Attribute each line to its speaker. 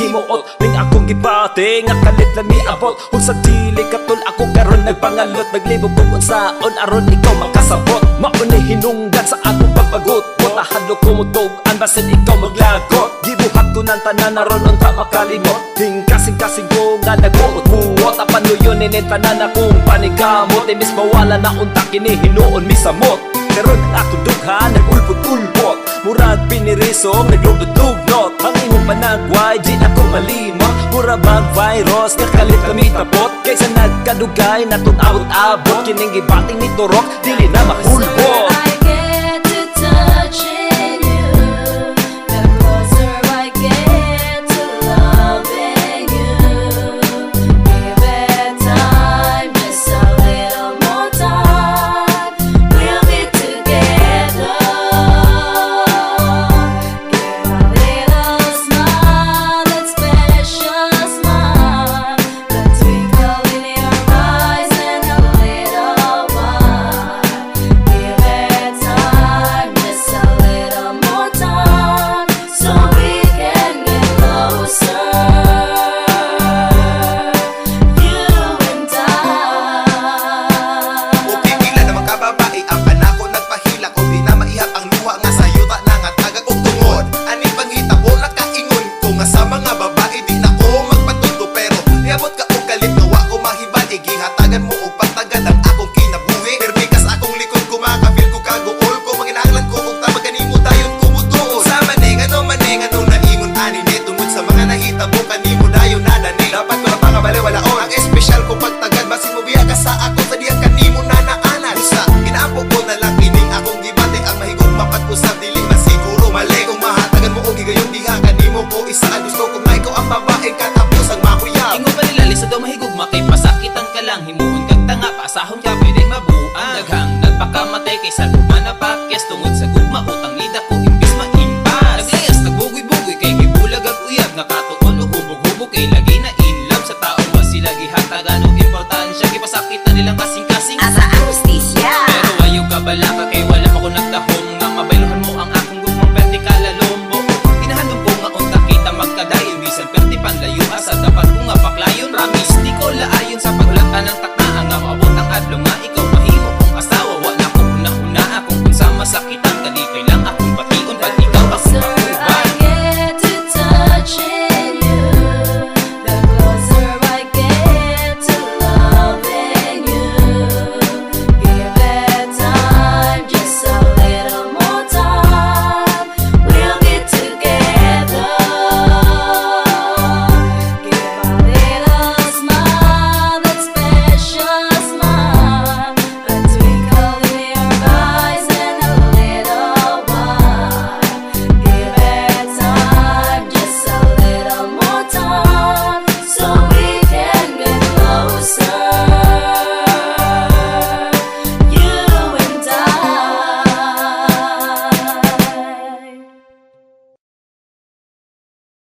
Speaker 1: himuot ning akong gipati nga kalit lang miabot. Kung sa dili katul ako karon nagpangalot, naglibog kung unsaon aron ikaw makasabot. Mauni hinunggan sa akong pagpagot, mutahadlo ko mutugan basin ikaw maglagot. Gibuhat ko ng tanan aron unta makalimot, ding kasing-kasing ko nga nagbuot-buot. Apan yun inin tanan akong panigamot, imis mawala na unta kini hinuon misamot. Karon ang akong dughan nagulpot-ulpot, murag pinirisong naglugdot-lugnot. Ang imong panagway di ako malimot, mura bag virus nga kalit kami tapot. Kaysa nagkadugay natong abot-abot, kining gibating ni turok dili na mahulbot.
Speaker 2: Himuon kag tanga, pasahon ka pwede mabuang. Daghang nagpakamatay kaysa lumana pa